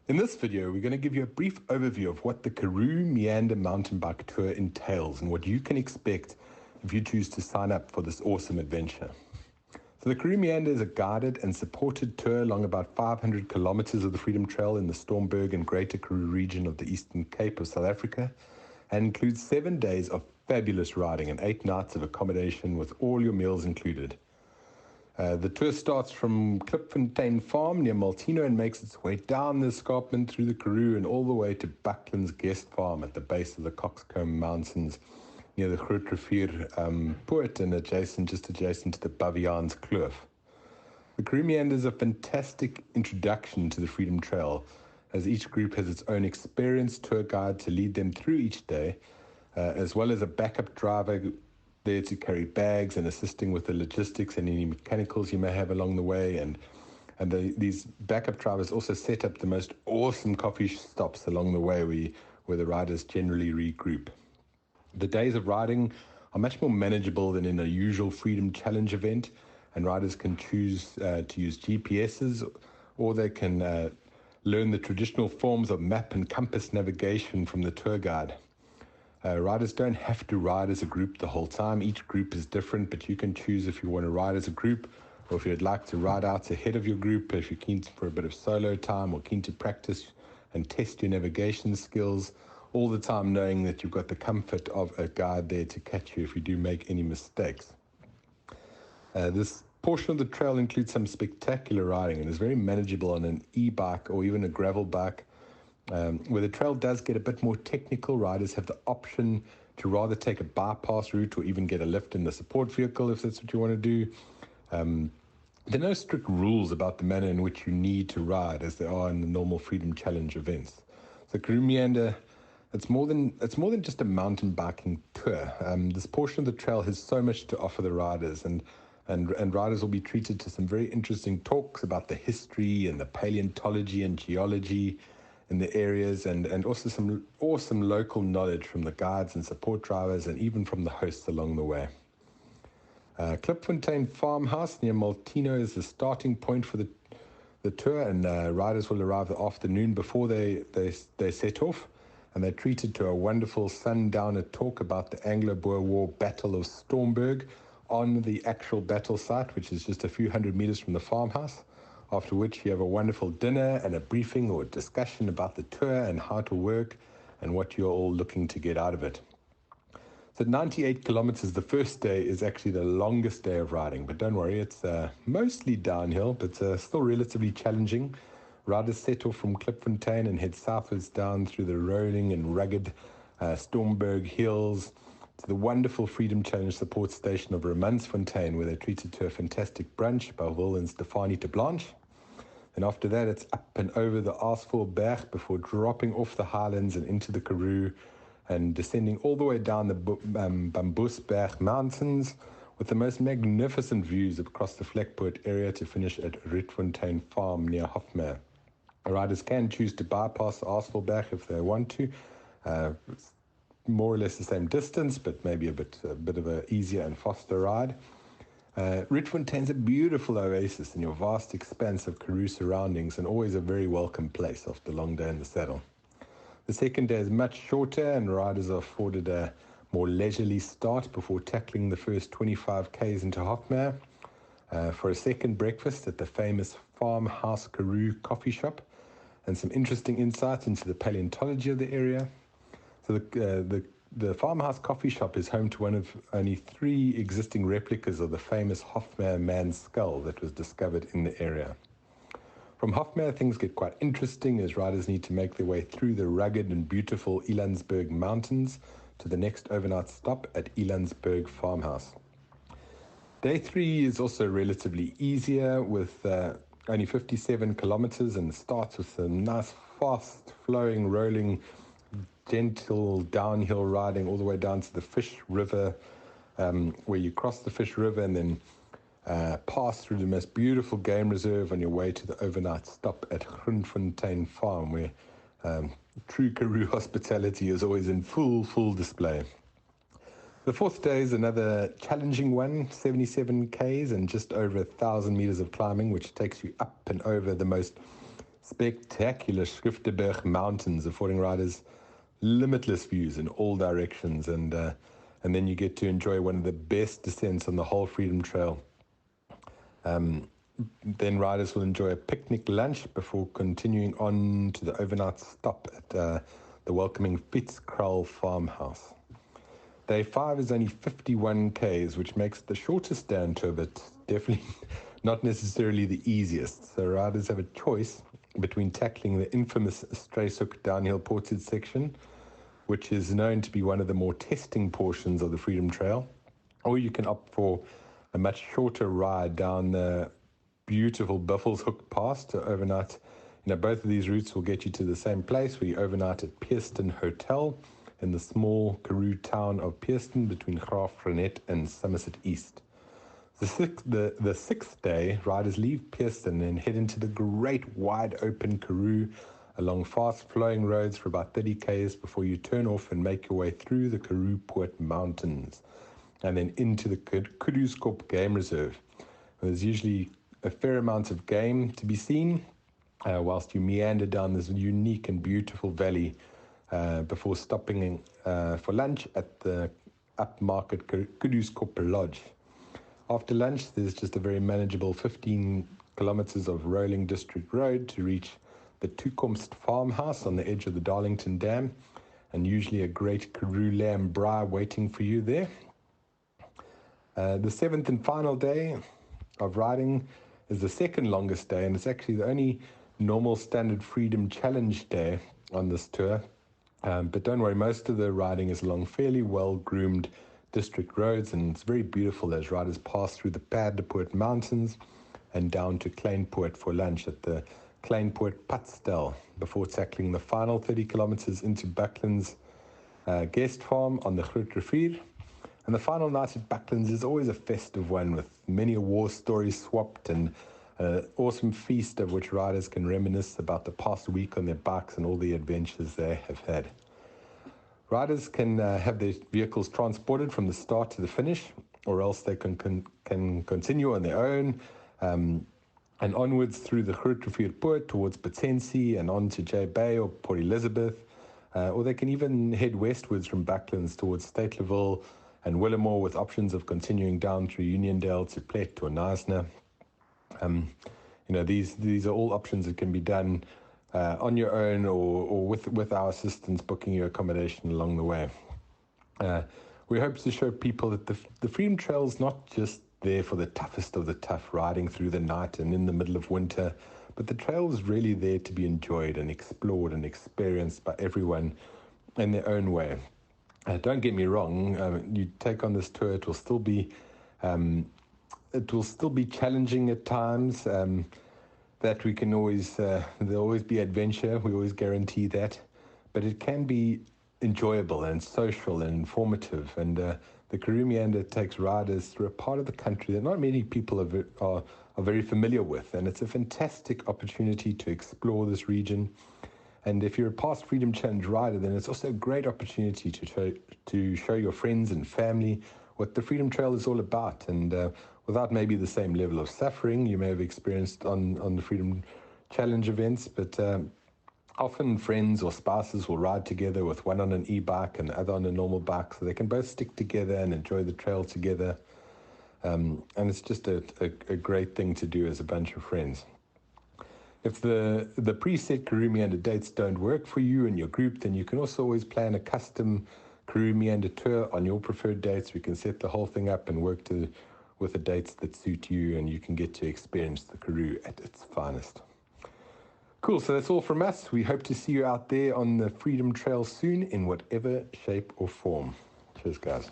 In this video, we're going to give you a brief overview of what the Karoo Meander mountain bike tour entails and what you can expect if you choose to sign up for this awesome adventure. So the Karoo Meander is a guided and supported tour along about 500 kilometers of the Freedom Trail in the Stormberg and Greater Karoo region of the Eastern Cape of South Africa, and includes 7 days of fabulous riding and 8 nights of accommodation with all your meals included. The tour starts from Klipfontein Farm near Molteno and makes its way down the escarpment through the Karoo and all the way to Buckland's Guest Farm at the base of the Coxcomb Mountains near the Groot Rivier Poort and just adjacent to the Baviaanskloof. The Karoo Meander is a fantastic introduction to the Freedom Trail, as each group has its own experienced tour guide to lead them through each day, as well as a backup driver there to carry bags and assisting with the logistics and any mechanicals you may have along the way. And these backup drivers also set up the most awesome coffee stops along the way where the riders generally regroup. The days of riding are much more manageable than in a usual Freedom Challenge event, and riders can choose to use GPSs, or they can learn the traditional forms of map and compass navigation from the tour guide. Riders don't have to ride as a group the whole time. Each group is different, but you can choose if you want to ride as a group, or if you'd like to ride out ahead of your group, if you're keen for a bit of solo time or keen to practice and test your navigation skills, all the time knowing that you've got the comfort of a guide there to catch you if you do make any mistakes. This portion of the trail includes some spectacular riding and is very manageable on an e-bike or even a gravel bike. Where the trail does get a bit more technical, riders have the option to rather take a bypass route or even get a lift in the support vehicle if that's what you want to do. There are no strict rules about the manner in which you need to ride as there are in the normal Freedom Challenge events. So Karoo Meander, it's more than just a mountain biking tour. This portion of the trail has so much to offer the riders, and riders will be treated to some very interesting talks about the history and the paleontology and geology in the areas, and also some awesome local knowledge from the guides and support drivers and even from the hosts along the way. Klipfontein Farmhouse near Molteno is the starting point for the tour, and riders will arrive the afternoon before they set off, and they're treated to a wonderful sundowner talk about the Anglo-Boer War Battle of Stormberg on the actual battle site, which is just a few hundred meters from the farmhouse. After which you have a wonderful dinner and a briefing or a discussion about the tour and how it will work and what you're all looking to get out of it. So 98 kilometers the first day is actually the longest day of riding, but don't worry, it's mostly downhill, but still relatively challenging. Riders set off from Klipfontein and head southwards down through the rolling and rugged Stormberg Hills to the wonderful Freedom Challenge support station of Romansfontein, where they're treated to a fantastic brunch by Will and Stefanie de Blanche. And after that, it's up and over the Aasvoorberg before dropping off the highlands and into the Karoo and descending all the way down the Bamboesberg Mountains with the most magnificent views across the Vlekpoort area to finish at Rietfontein Farm near Hofmeyr. Riders can choose to bypass the Aasvoorberg if they want to. It's more or less the same distance, but maybe a bit of an easier and faster ride. Rietfontein's a beautiful oasis in your vast expanse of Karoo surroundings, and always a very welcome place after a long day in the saddle. The second day is much shorter, and riders are afforded a more leisurely start before tackling the first 25 k's into Hofmeyr for a second breakfast at the famous Farmhouse Karoo coffee shop and some interesting insights into the paleontology of the area. So the Farmhouse Coffee Shop is home to one of only 3 existing replicas of the famous Hofmeyr man's skull that was discovered in the area. From Hofmeyr, things get quite interesting as riders need to make their way through the rugged and beautiful Elandsberg Mountains to the next overnight stop at Elandsberg Farmhouse. Day 3 is also relatively easier with only 57 kilometers and starts with some nice, fast-flowing, rolling, gentle downhill riding all the way down to the Fish River, where you cross the Fish River and then pass through the most beautiful game reserve on your way to the overnight stop at Grootfontein Farm, where true Karoo hospitality is always in full display. The fourth day is another challenging one, 77 k's and just over 1,000 meters of climbing, which takes you up and over the most spectacular Schrifteberg Mountains, affording riders limitless views in all directions, and then you get to enjoy one of the best descents on the whole Freedom Trail. Then riders will enjoy a picnic lunch before continuing on to the overnight stop at the welcoming Fitzkrul farmhouse. Day 5 is only 51 k's, which makes it the shortest day on tour, but definitely not necessarily the easiest. So riders have a choice between tackling the infamous Streeshoek downhill portage section, which is known to be one of the more testing portions of the Freedom Trail, or you can opt for a much shorter ride down the beautiful Buffelshoek Pass to overnight. Both of these routes will get you to the same place, where you overnight at Pearston Hotel in the small Karoo town of Pearston between Graaf Reinet and Somerset East. The sixth day, riders leave Pearston and head into the great wide open Karoo along fast-flowing roads for about 30 k's before you turn off and make your way through the Karoo Poort Mountains and then into the Kuduskorp Game Reserve. There's usually a fair amount of game to be seen whilst you meander down this unique and beautiful valley before stopping for lunch at the upmarket Kuduskorp Lodge. After lunch, there's just a very manageable 15 kilometers of rolling district road to reach the Toekomst farmhouse on the edge of the Darlington Dam, and usually a great Karoo lamb braai waiting for you there. The seventh and final day of riding is the second longest day, and it's actually the only normal standard Freedom Challenge day on this tour. But don't worry, most of the riding is along fairly well-groomed district roads, and it's very beautiful as riders pass through the Paardepoort Mountains and down to Kleinpoort for lunch at the Kleinpoort Padstel before tackling the final 30 kilometers into Buckland's guest farm on the Groot Rivier. And the final night at Buckland's is always a festive one, with many a war story swapped and an awesome feast of which riders can reminisce about the past week on their bikes and all the adventures they have had. Riders can have their vehicles transported from the start to the finish, or else they can continue on their own and onwards through the Groot Rivier Poort towards Potensie and on to J Bay or Port Elizabeth, or they can even head westwards from Bucklands towards Stateleville and Willamore, with options of continuing down through Uniondale to Plet or Knysna. These are all options that can be done on your own or with our assistance booking your accommodation along the way. We hope to show people that the Freedom Trail is not just there for the toughest of the tough, riding through the night and in the middle of winter, but the trail is really there to be enjoyed and explored and experienced by everyone in their own way. Don't get me wrong, you take on this tour, it will still be challenging at times. That we can always, there'll always be adventure, we always guarantee that, but it can be enjoyable and social and informative, and the Karoo Meander takes riders through a part of the country that not many people are very familiar with, and it's a fantastic opportunity to explore this region. And if you're a past Freedom Challenge rider, then it's also a great opportunity to show your friends and family what the Freedom Trail is all about, and without maybe the same level of suffering you may have experienced on the Freedom Challenge events, but often friends or spouses will ride together, with one on an e-bike and the other on a normal bike, so they can both stick together and enjoy the trail together. And it's just a great thing to do as a bunch of friends. If the preset Karoo Meander dates don't work for you and your group, then you can also always plan a custom Karoo Meander tour on your preferred dates. We can set the whole thing up and work with the dates that suit you, and you can get to experience the Karoo at its finest. Cool, so that's all from us. We hope to see you out there on the Freedom Trail soon in whatever shape or form. Cheers, guys.